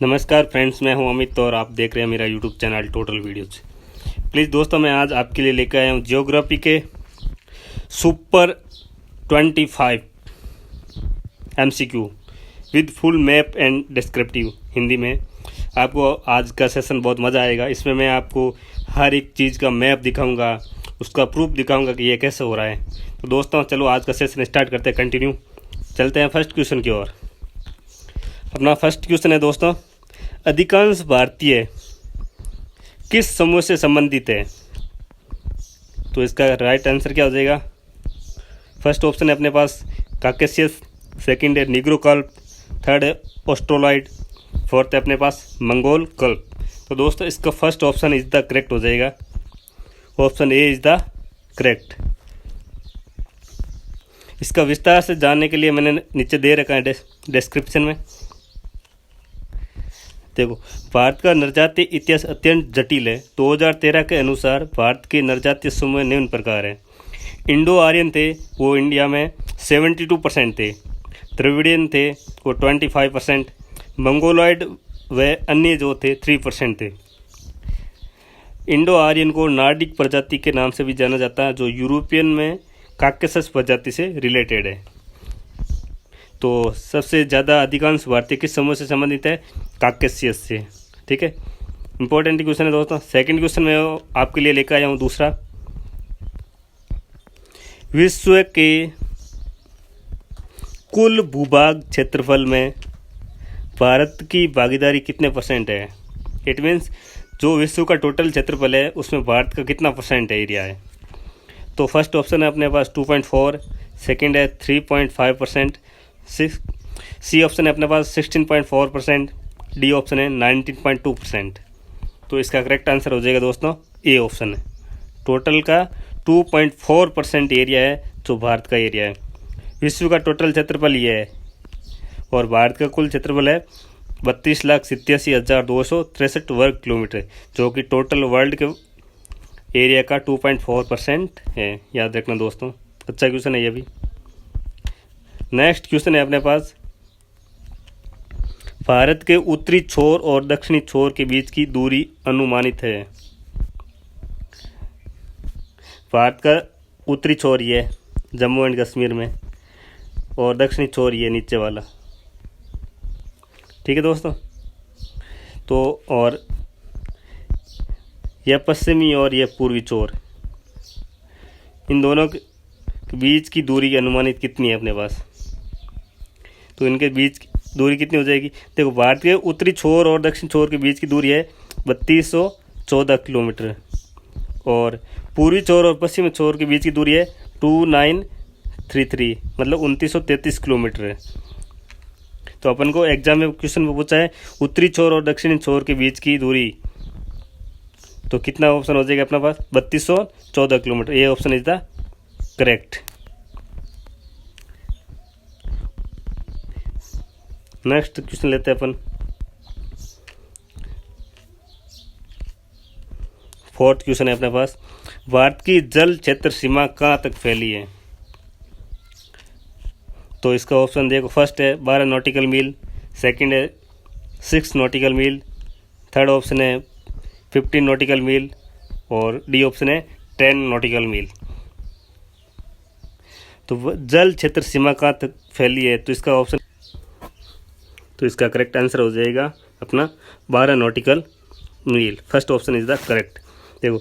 नमस्कार फ्रेंड्स, मैं हूं अमित और आप देख रहे हैं मेरा YouTube channel total videos. Please दोस्तों, मैं आज आपके लिए लेकर आया हूं जियोग्राफी के super 25 MCQ with full map and descriptive Hindi में। आपको आज का सेशन बहुत मज़ा आएगा। इसमें मैं आपको हर एक चीज़ का मैप दिखाऊंगा, उसका प्रूफ दिखाऊंगा कि ये कैसे हो रहा है। तो दोस्तों चलो आज का सेशन स्टार्ट करते हैं, कंटिन्यू चलते हैं फर्स्ट क्वेश्चन की ओर। अपना फर्स्ट क्वेश्चन है दोस्तों, अधिकांश भारतीय किस समूह से संबंधित है? तो इसका राइट आंसर क्या हो जाएगा? फर्स्ट ऑप्शन है अपने पास काकेशियस, सेकंड है निग्रो कल्प, थर्ड है ऑस्ट्रोलॉइड, फोर्थ है अपने पास मंगोल कल्प। तो दोस्तों इसका first option is the correct हो जाएगा। Option A is the correct. इसका विस्तार से जानने के लिए मैंने नीचे दे रखा है डिस्क्रिप्शन में। देखो, भारत का नरजातीय इतिहास अत्यंत जटिल है। 2013 के अनुसार भारत के नरजातीय समूह निम्न प्रकार हैं। इंडो आर्यन थे, वो इंडिया में 72% थे। द्रविडियन थे, वो 25%। मंगोलॉइड व अन्य जो थे 3% थे। इंडो आर्यन को नार्डिक प्रजाति के नाम से भी जाना जाता है, जो यूरोपियन में काकेशस प्रजाति से रिलेटेड है। तो सबसे ज़्यादा अधिकांश भारतीय किस समूह से संबंधित है? काकेशियस से। ठीक है, इंपॉर्टेंट क्वेश्चन है दोस्तों। सेकंड क्वेश्चन मैं आपके लिए लेकर आया हूँ दूसरा। विश्व के कुल भूभाग क्षेत्रफल में भारत की भागीदारी कितने % है? इट मीन्स जो विश्व का टोटल क्षेत्रफल है उसमें भारत का कितना % एरिया है? तो फर्स्ट ऑप्शन है अपने पास 2.4, सेकेंड है 3.5%, सी ऑप्शन है अपने पास 16.4%, डी ऑप्शन है 19.2%। तो इसका करेक्ट आंसर हो जाएगा दोस्तों ए ऑप्शन है। टोटल का 2.4% एरिया है जो भारत का एरिया है। विश्व का टोटल क्षेत्रफल ये है और भारत का कुल क्षेत्रफल है 32,87,263 वर्ग किलोमीटर, जो कि टोटल वर्ल्ड के एरिया का 2.4% है। याद रखना दोस्तों, अच्छा क्वेश्चन है ये भी। नेक्स्ट क्वेश्चन है अपने पास, भारत के उत्तरी छोर और दक्षिणी छोर के बीच की दूरी अनुमानित है। भारत का उत्तरी छोर ये है जम्मू एंड कश्मीर में, और दक्षिणी छोर ये नीचे वाला। ठीक है दोस्तों, तो और यह पश्चिमी और यह पूर्वी छोर, इन दोनों के बीच की दूरी अनुमानित कितनी है अपने पास? तो इनके बीच की दूरी कितनी हो जाएगी? देखो, भारत के उत्तरी छोर और दक्षिण छोर के बीच की दूरी है 3214 किलोमीटर, और पूर्वी छोर और पश्चिमी छोर के बीच की दूरी है 2933, मतलब 2933 किलोमीटर है। तो अपन को एग्जाम में क्वेश्चन में पूछा है उत्तरी छोर और दक्षिणी छोर के बीच की दूरी, तो कितना ऑप्शन हो जाएगा अपना पास? 3214 किलोमीटर। ये option is the correct. Next question लेते हैं अपन। फोर्थ क्वेश्चन है अपने पास, भारत की जल क्षेत्र सीमा कहाँ तक फैली है? तो इसका ऑप्शन देखो, फर्स्ट है 12 नॉटिकल मील, सेकंड है 6 नॉटिकल मील, थर्ड ऑप्शन है 15 नॉटिकल मील, और डी ऑप्शन है 10 नॉटिकल मील। तो जल क्षेत्र सीमा कहाँ तक फैली है? तो इसका ऑप्शन, तो इसका करेक्ट आंसर हो जाएगा अपना 12 nautical mile. First option is the correct. देखो,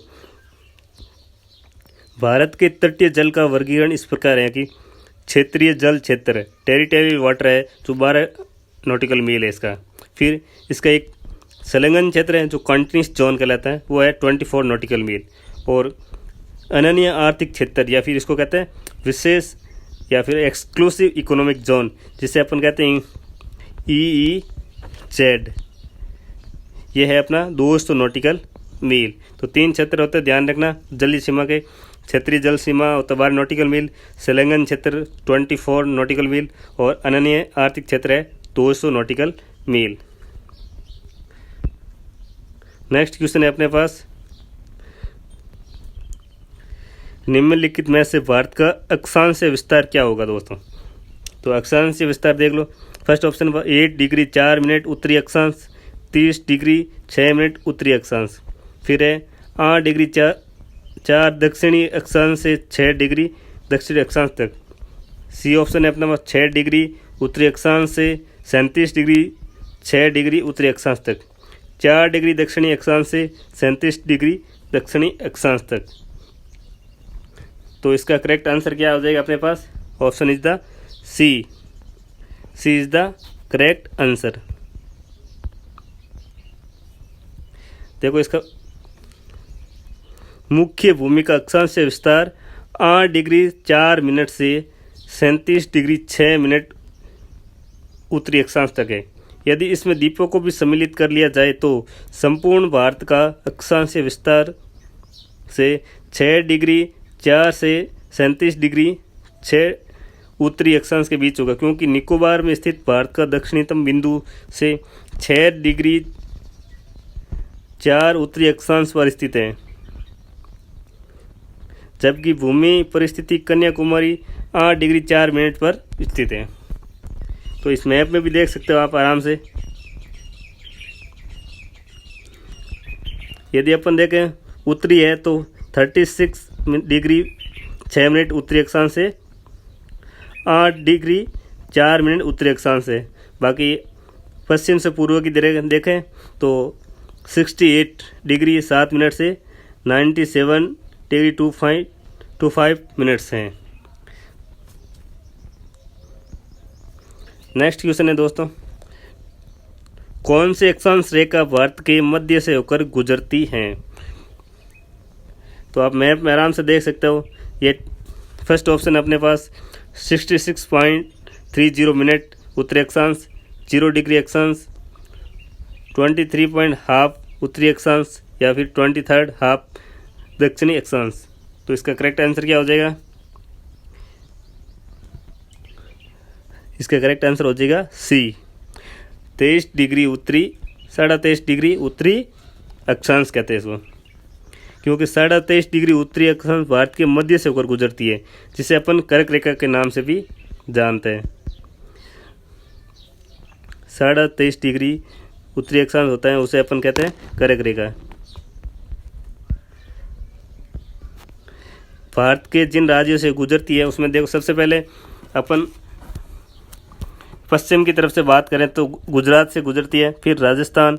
भारत के तटीय जल का वर्गीकरण इस प्रकार है कि क्षेत्रीय जल क्षेत्र, टेरिटोरियल वाटर है जो 12 नॉटिकल मील है इसका। फिर इसका एक संलग्न क्षेत्र है जो कॉन्टिन्यूस जोन कहलाता है, वो है 24 नॉटिकल मील। और अनन्य आर्थिक क्षेत्र, या फिर इसको कहते हैं विशेष या फिर एक्सक्लूसिव इकोनॉमिक जोन, जिसे अपन कहते हैं EEZ, ये है अपना 200 नॉटिकल मील। तो 3 क्षेत्र होते हैं, ध्यान रखना। जलीय सीमा के क्षेत्रीय जल सीमा होता है 12 नॉटिकल मील, संलग्न क्षेत्र 24 नॉटिकल मील, और अनन्य आर्थिक क्षेत्र है 200 नॉटिकल मील। नेक्स्ट क्वेश्चन है अपने पास, निम्नलिखित में से भारत का अक्षांशीय विस्तार क्या होगा दोस्तों? तो अक्षांशीय विस्तार देख लो। फर्स्ट ऑप्शन 8 डिग्री 4 मिनट उत्तरी अक्षांश, 30 डिग्री 6 मिनट उत्तरी अक्षांश। फिर है 8 डिग्री 4 दक्षिणी अक्षांश से 6 डिग्री दक्षिणी अक्षांश तक। सी ऑप्शन है अपना पास 6 डिग्री उत्तरी अक्षांश से 37 डिग्री 6 डिग्री उत्तरी अक्षांश तक। 4 डिग्री दक्षिणी अक्षांश से 37 डिग्री दक्षिणी अक्षांश तक। तो इसका करेक्ट आंसर क्या हो जाएगा अपने पास? Option is the C. C is the correct answer. देखो इसका मुख्य भूमि का अक्षांश से विस्तार 8 डिग्री 4 मिनट से 37 डिग्री 6 मिनट उत्तरी अक्षांश तक है। यदि इसमें द्वीपों को भी सम्मिलित कर लिया जाए तो संपूर्ण भारत का अक्षांशीय विस्तार से 6 डिग्री 4 से 37 डिग्री 6 उत्तरी अक्षांश के बीच होगा, क्योंकि निकोबार में स्थित भारत का दक्षिणतम बिंदु से 6 डिग्री 4 उत्तरी अक्षांश पर स्थित है, जबकि भूमि परिस्थिति कन्याकुमारी 8 डिग्री 4 मिनट पर स्थित है। तो इस मैप में भी देख सकते हो आप आराम से। यदि अपन देखें उत्तरी है तो 36 डिग्री 6 मिनट उत्तरी अक्षांश से 8 डिग्री 4 मिनट उत्तरी अक्षांश है। बाकी पश्चिम से पूर्व की देखें तो 68 डिग्री 7 मिनट से 97 डिग्री 25 मिनट्स हैं। नेक्स्ट क्वेश्चन है दोस्तों, कौन से अक्षांश रेखा भारत के मध्य से होकर गुजरती हैं? तो आप मैप में आराम से देख सकते हो। ये फर्स्ट ऑप्शन अपने पास 66.30 मिनट उत्तरी अक्षांश, 0 डिग्री अक्षांश, 23.5 उत्तरी अक्षांश या फिर 23rd हाफ दक्षिणी अक्षांश। तो इसका करेक्ट आंसर क्या हो जाएगा? इसका करेक्ट आंसर हो जाएगा सी, 23 डिग्री उत्तरी, 23.5 डिग्री उत्तरी अक्षांश कहते हैं इसको, क्योंकि 23.5 डिग्री उत्तरी अक्षांश भारत के मध्य से होकर गुजरती है, जिसे अपन कर्क रेखा के नाम से भी जानते हैं। 23.5 डिग्री उत्तरी अक्षांश होता है, उसे अपन कहते हैं कर्क रेखा। भारत के जिन राज्यों से गुजरती है उसमें देखो, सबसे पहले अपन पश्चिम की तरफ से बात करें तो गुजरात से गुजरती है, फिर राजस्थान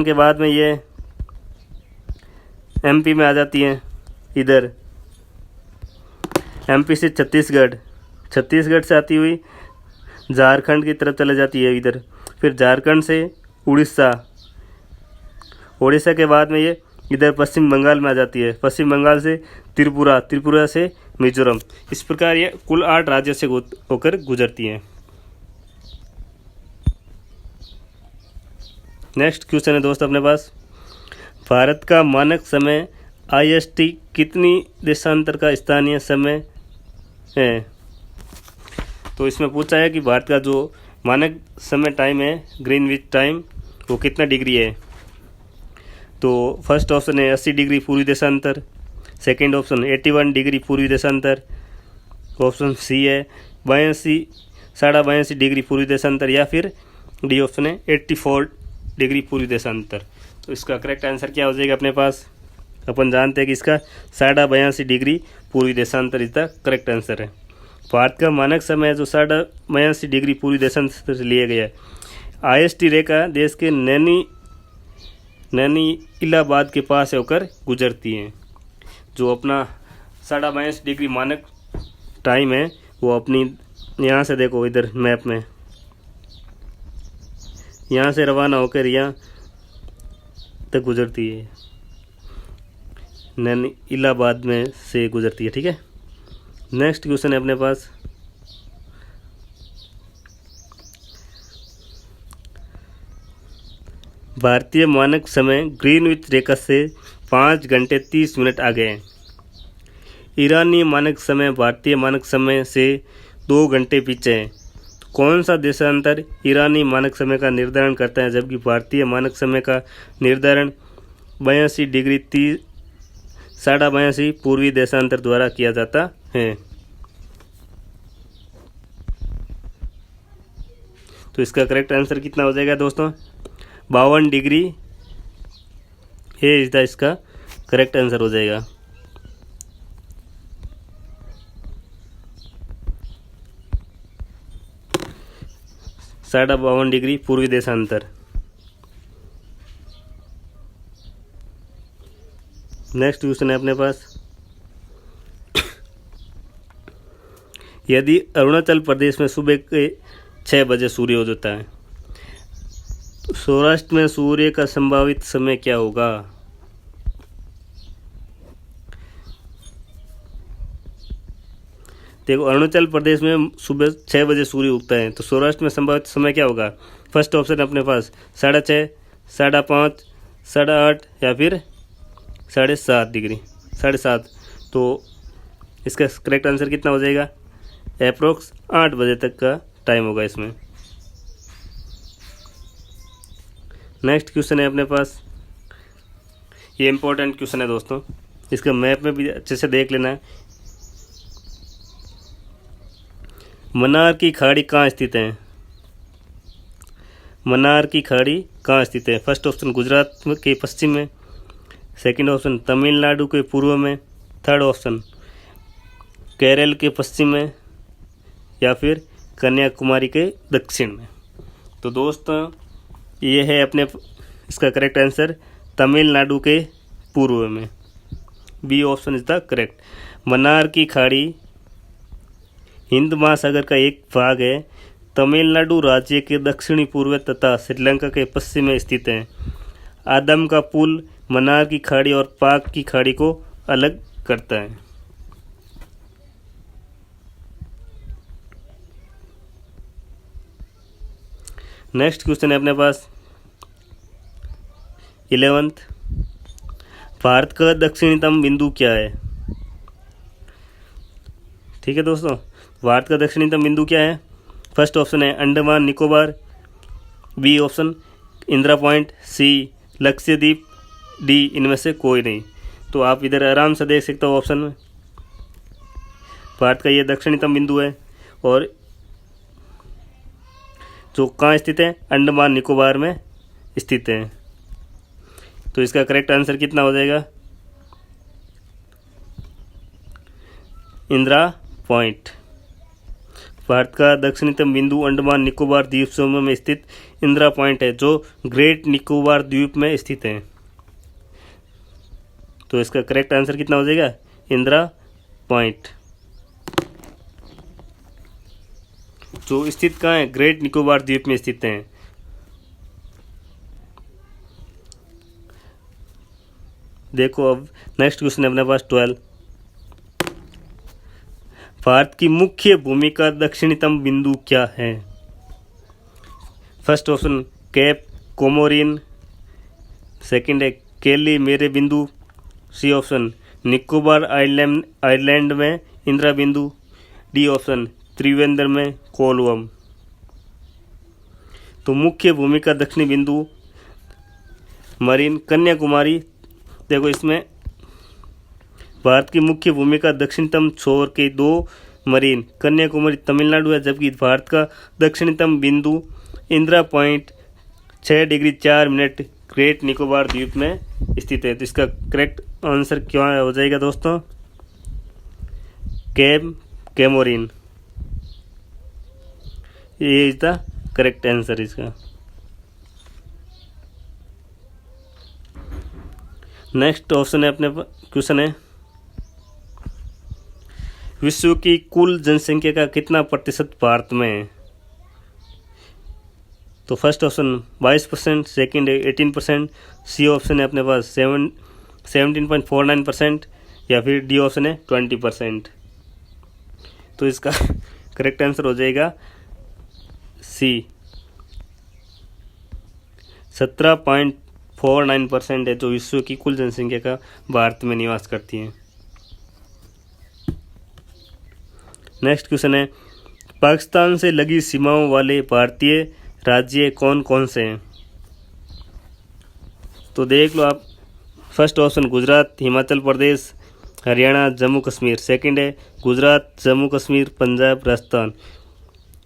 के बाद में ये एमपी में आ जाती है, इधर एमपी से छत्तीसगढ़ से आती हुई झारखंड की तरफ चले जाती है इधर, फिर झारखंड से उड़ीसा के बाद में ये इधर पश्चिम बंगाल में आ जाती है, पश्चिम बंगाल से त्रिपुरा से मिजोरम। इस प्रकार ये कुल 8 राज्यों से होकर गुजरती हैं। नेक्स्ट क्वेश्चन है दोस्त अपने पास, भारत का मानक समय IST कितनी देशांतर का स्थानीय समय है? तो इसमें पूछा है कि भारत का जो मानक समय टाइम है, ग्रीनविच टाइम, वो कितना डिग्री है? तो फर्स्ट ऑप्शन है 80 डिग्री पूर्वी देशांतर, सेकेंड ऑप्शन 81 डिग्री पूर्वी देशांतर, ऑप्शन सी है 82 डिग्री पूर्वी देशांतर, या फिर डी ऑप्शन है 84 डिग्री पूर्वी देशांतर। तो इसका करेक्ट आंसर क्या हो जाएगा अपने पास? अपन जानते हैं कि इसका 82 डिग्री पूर्वी देशांतर इज द करेक्ट आंसर है। भारत का मानक समय है जो 82 डिग्री पूर्वी देशांतर से लिया गया है। IST रेखा देश के नैनी इलाहाबाद के पास होकर गुजरती हैं। जो अपना 82 डिग्री मानक टाइम है वो अपनी यहाँ से देखो, इधर मैप में यहाँ से रवाना होकर यहाँ तक गुजरती है, नैनी इलाहाबाद में से गुजरती है। ठीक है, नेक्स्ट क्वेश्चन है अपने पास, भारतीय मानक समय ग्रीनविच रेखा से 5 घंटे 30 मिनट आगे है। ईरानी मानक समय भारतीय मानक समय से 2 घंटे पीछे है। तो कौन सा देशांतर ईरानी मानक समय का निर्धारण करता है, जबकि भारतीय मानक समय का निर्धारण 82 डिग्री 82 पूर्वी देशांतर द्वारा किया जाता है? तो इसका करेक्ट आंसर कितना हो जाएगा दोस्तों? 52 डिग्री, ये इज द इसका करेक्ट आंसर हो जाएगा। साढ़ा 52 डिग्री पूर्वी देशांतर। नेक्स्ट क्वेश्चन है अपने पास, यदि अरुणाचल प्रदेश में सुबह के 6 बजे सूर्य हो जाता है तो सौराष्ट्र में सूर्य का संभावित समय क्या होगा? देखो, अरुणाचल प्रदेश में सुबह 6 बजे सूर्य उगता है तो सौराष्ट्र में संभावित समय क्या होगा? फर्स्ट ऑप्शन है अपने पास 6:30, 5:30, 8:30 या फिर 7:30 7:30। तो इसका करेक्ट आंसर कितना हो जाएगा? अप्रोक्स 8 बजे तक का टाइम होगा इसमें। नेक्स्ट क्वेश्चन है अपने पास, ये इंपॉर्टेंट क्वेश्चन है दोस्तों, इसका मैप में भी अच्छे से देख लेना है। मन्नार की खाड़ी कहाँ स्थित है? मन्नार की खाड़ी कहाँ स्थित है? फर्स्ट ऑप्शन गुजरात के पश्चिम में, सेकंड ऑप्शन तमिलनाडु के पूर्व में, थर्ड ऑप्शन केरल के पश्चिम में या फिर कन्याकुमारी के दक्षिण में। तो दोस्तों ये है अपने इसका करेक्ट आंसर तमिलनाडु के पूर्व में, B option is the correct. Mannar की खाड़ी हिंद महासागर का एक भाग है, तमिलनाडु राज्य के दक्षिणी पूर्व तथा श्रीलंका के पश्चिम में स्थित है। आदम का पुल मन्नार की खाड़ी और पाक की खाड़ी को अलग करता है। नेक्स्ट क्वेश्चन है अपने पास 11th, भारत का दक्षिणतम बिंदु क्या है? ठीक है दोस्तों, भारत का दक्षिणतम बिंदु क्या है? फर्स्ट ऑप्शन है Andaman Nicobar, B option Indira point, C Lakshadweep, D इनमें से कोई नहीं। तो आप इधर आराम से देख सकते हो ऑप्शन में, भारत का ये दक्षिणतम बिंदु है और जो कहाँ स्थित है? अंडमान निकोबार में स्थित है। तो इसका करेक्ट आंसर कितना हो जाएगा? इंदिरा पॉइंट। भारत का दक्षिणतम बिंदु अंडमान निकोबार द्वीप समूह में स्थित इंदिरा पॉइंट है, जो ग्रेट निकोबार द्वीप में स्थित है। तो इसका करेक्ट आंसर कितना हो जाएगा? इंदिरा पॉइंट, जो स्थित कहाँ है? ग्रेट निकोबार द्वीप में स्थित है। देखो अब नेक्स्ट क्वेश्चन है अपने पास 12, भारत की मुख्य भूमि का दक्षिणतम बिंदु क्या है? First option cap Comorin, second है केली मेरे बिंदु, सी ऑप्शन निकोबार आइलैंड में इंदिरा बिंदु, डी ऑप्शन त्रिवेंद्र में कोलवम। तो मुख्य भूमि का दक्षिणी बिंदु मरीन कन्याकुमारी। देखो इसमें भारत की मुख्य भूमि का दक्षिणतम छोर के 2 मरीन कन्याकुमारी तमिलनाडु है, जबकि भारत का दक्षिणतम बिंदु Indira point 6 degree 4 minute great Nicobar द्वीप में स्थित है। तो इसका करेक्ट आंसर क्या हो जाएगा दोस्तों? कैमोरिन, ये इज द करेक्ट आंसर इसका। नेक्स्ट ऑप्शन है अपने क्वेश्चन है, विश्व की कुल जनसंख्या का कितना प्रतिशत भारत में है? तो फर्स्ट ऑप्शन 22%, सेकेंड है 18%, सी ऑप्शन है अपने पास 17.49% या फिर डी ऑप्शन है 20%। तो इसका करेक्ट आंसर हो जाएगा सी 17.49% है, जो विश्व की कुल जनसंख्या का भारत में निवास करती है। नेक्स्ट क्वेश्चन है, पाकिस्तान से लगी सीमाओं वाले भारतीय राज्य कौन कौन से हैं? तो देख लो आप, first option Gujarat, Himachal Pradesh, Haryana, Jammu Kashmir, second है गुजरात, जम्मू कश्मीर, पंजाब, राजस्थान,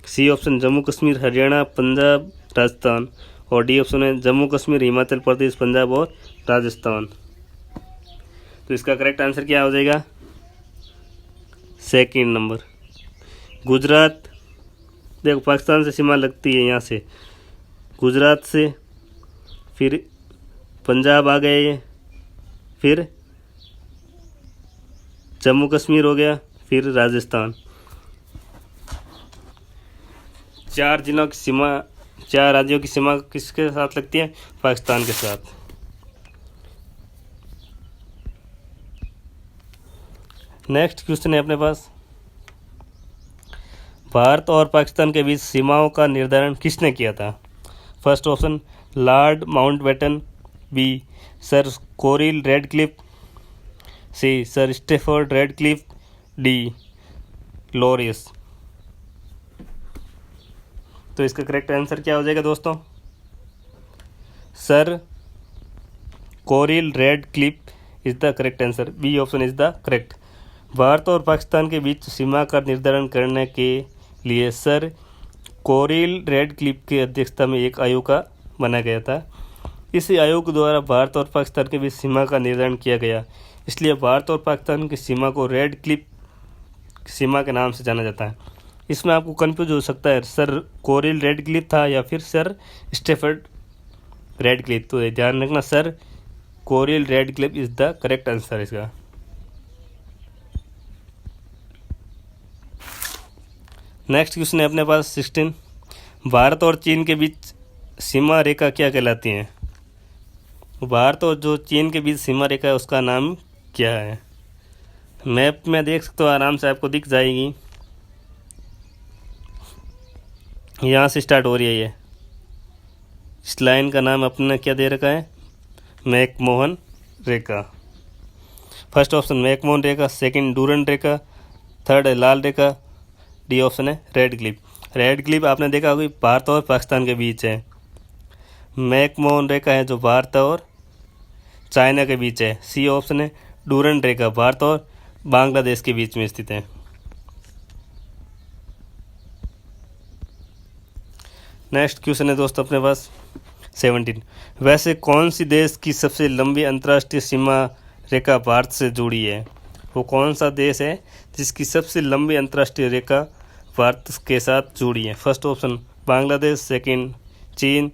सी ऑप्शन जम्मू कश्मीर, हरियाणा, पंजाब, राजस्थान और डी ऑप्शन है जम्मू कश्मीर, हिमाचल प्रदेश, पंजाब और राजस्थान। तो इसका करेक्ट आंसर क्या हो जाएगा? Second number Gujarat. देखो पाकिस्तान से सीमा लगती है यहाँ से, गुजरात से, फिर पंजाब आ गए ये, फिर जम्मू कश्मीर हो गया, फिर राजस्थान। 4 जिलों की सीमा, 4 राज्यों की सीमा किसके साथ लगती है? पाकिस्तान के साथ। नेक्स्ट क्वेश्चन है अपने पास, भारत और पाकिस्तान के बीच सीमाओं का निर्धारण किसने किया था? First option Lord Mountbatten, B Sir Cyril Radcliffe, C Sir Stafford Radcliffe, D Lawrence. तो इसका करेक्ट आंसर क्या हो जाएगा दोस्तों? Sir Cyril Radcliffe is the correct answer. B option is the correct. Bharat और पाकिस्तान के बीच सीमा का निर्धारण करने के लिए सर कोरिल रेडक्लिफ की अध्यक्षता में एक आयोग का बनाया गया था। इस आयोग द्वारा भारत और पाकिस्तान के बीच सीमा का निर्धारण किया गया, इसलिए भारत और पाकिस्तान की सीमा को रेडक्लिफ सीमा के नाम से जाना जाता है। इसमें आपको कंफ्यूज हो सकता है, सर कोरिल रेडक्लिफ था या फिर सर स्टेफर्ड रेडक्लिफ। तो ध्यान रखना, Sir Cyril Radcliffe is the correct answer इसका। नेक्स्ट क्वेश्चन है अपने पास 16, भारत और चीन के बीच सीमा रेखा क्या कहलाती है? भारत और जो चीन के बीच सीमा रेखा है उसका नाम क्या है? मैप में देख सकते हो, आराम से आपको दिख जाएगी। यहाँ से स्टार्ट हो रही है ये, इस लाइन का नाम अपने क्या दे रखा है? मैकमोहन रेखा। फर्स्ट ऑप्शन मैकमोहन रेखा, सेकंड डूरंड रेखा, थर्ड है लाल रेखा, डी ऑप्शन है रेडक्लिफ। रेडक्लिफ आपने देखा होगा भारत और पाकिस्तान के बीच है। मैकमोहन रेखा है जो भारत और चाइना के बीच है। सी ऑप्शन है डूरंड रेखा, भारत और बांग्लादेश के बीच में स्थित है। नेक्स्ट क्वेश्चन है दोस्तों अपने पास 17, वैसे कौन सी देश की सबसे लंबी अंतर्राष्ट्रीय सीमा रेखा भारत से जुड़ी है? वो कौन सा देश है जिसकी सबसे लंबी अंतर्राष्ट्रीय रेखा भारत के साथ जुड़ी है? फर्स्ट ऑप्शन बांग्लादेश, सेकंड चीन,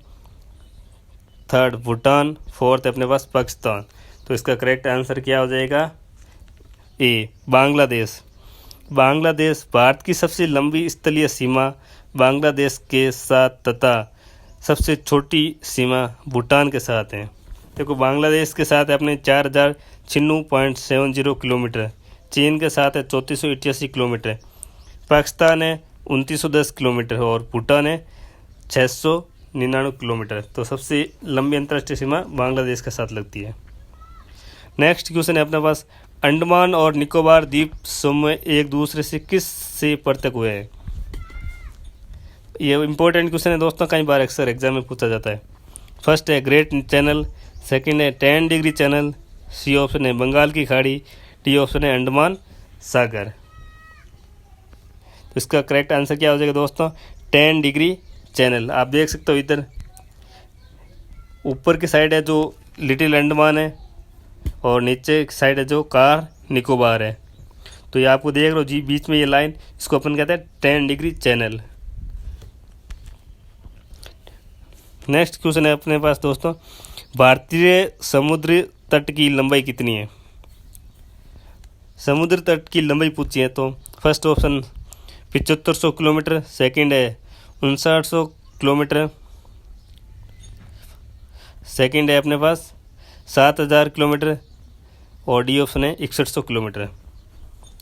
थर्ड भूटान, फोर्थ अपने पास पाकिस्तान। तो इसका करेक्ट आंसर क्या हो जाएगा? ए बांग्लादेश। बांग्लादेश भारत की सबसे लंबी स्थलीय सीमा बांग्लादेश के साथ तथा सबसे छोटी सीमा भूटान के साथ है। देखो बांग्लादेश के साथ है अपने 4096.70 किलोमीटर, चीन के साथ है 3488 किलोमीटर, पाकिस्तान है 2910 किलोमीटर और भूटान है 699 किलोमीटर। तो सबसे लंबी अंतर्राष्ट्रीय सीमा बांग्लादेश के साथ लगती है। नेक्स्ट क्वेश्चन है अपने पास, अंडमान और निकोबार द्वीप समूह एक दूसरे से किस से पृथक हुए हैं? ये इंपॉर्टेंट क्वेश्चन है दोस्तों, कई बार अक्सर एग्जाम में पूछा जाता है। फर्स्ट है ग्रेट चैनल, सेकंड है 10 डिग्री चैनल, सी ऑप्शन है बंगाल की खाड़ी, डी ऑप्शन है अंडमान सागर। तो इसका करेक्ट आंसर क्या हो जाएगा दोस्तों? 10 डिग्री चैनल। आप देख सकते हो इधर ऊपर की साइड है जो लिटिल अंडमान है और नीचे की साइड है जो कार निकोबार है। तो ये आपको देख रहे हो जी बीच में ये लाइन, इसको अपन कहते हैं 10 डिग्री चैनल। नेक्स्ट क्वेश्चन है अपने पास दोस्तों, भारतीय समुद्री तट की लंबाई कितनी है? समुद्र तट की लंबाई पूछी है तो फर्स्ट ऑप्शन 7500 किलोमीटर, सेकंड है 5900 किलोमीटर, सेकंड है अपने पास 7000 किलोमीटर और डी ऑप्शन है 6100 किलोमीटर।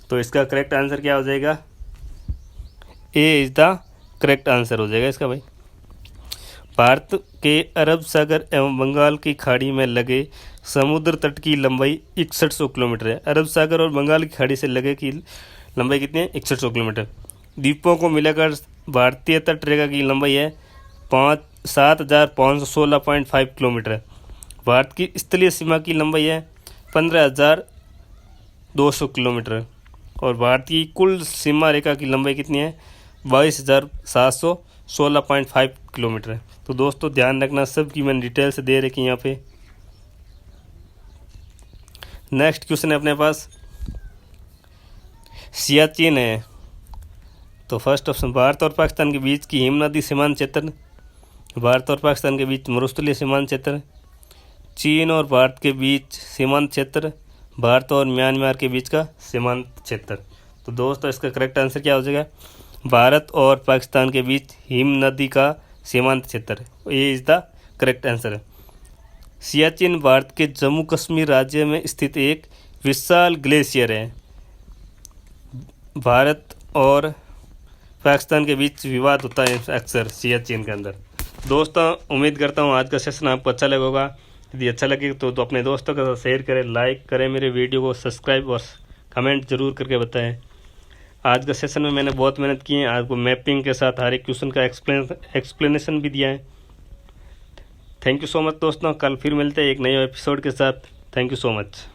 तो इसका करेक्ट आंसर क्या हो जाएगा? ए इज द करेक्ट आंसर हो जाएगा इसका भाई। भारत के अरब सागर एवं बंगाल की खाड़ी में लगे समुद्र तट की लंबाई 6100 किलोमीटर है। अरब सागर और बंगाल की खाड़ी से लगे की लंबाई कितनी है? 6100 किलोमीटर। द्वीपों को मिलाकर भारतीय तट रेखा की लंबाई है 7516.5 किलोमीटर। भारत की स्थलीय सीमा की लंबाई है 15200 किलोमीटर और भारत की कुल सीमा रेखा की लंबाई कितनी है? 22700 16.5 किलोमीटर है। तो दोस्तों ध्यान रखना, सब की मैंने डिटेल से दे रखी यहाँ पे। नेक्स्ट क्वेश्चन है अपने पास, सियाचिन है। तो फर्स्ट ऑप्शन, भारत और पाकिस्तान के बीच की हिम नदी सीमांत क्षेत्र, भारत और पाकिस्तान के बीच मरुस्थलीय सीमांत क्षेत्र, चीन और भारत के बीच सीमांत क्षेत्र, भारत और म्यांमार के बीच का सीमांत क्षेत्र। तो दोस्तों इसका करेक्ट आंसर क्या हो जाएगा, भारत और पाकिस्तान के बीच हिम नदी का सीमांत क्षेत्र, ये इज द करेक्ट आंसर है। सियाचिन भारत के जम्मू कश्मीर राज्य में स्थित एक विशाल ग्लेशियर है। भारत और पाकिस्तान के बीच विवाद होता है अक्सर सियाचिन के अंदर। दोस्तों उम्मीद करता हूँ आज का सेशन आपको अच्छा लगा होगा। यदि अच्छा लगे तो अपने दोस्तों के साथ शेयर करें, लाइक करें, मेरे वीडियो को सब्सक्राइब और कमेंट जरूर करके बताएं। आज का सेशन में मैंने बहुत मेहनत की है, आपको मैपिंग के साथ हर एक क्वेश्चन का एक्सप्लेनेशन भी दिया है। थैंक यू सो मच दोस्तों, कल फिर मिलते हैं एक नए एपिसोड के साथ। Thank you so much.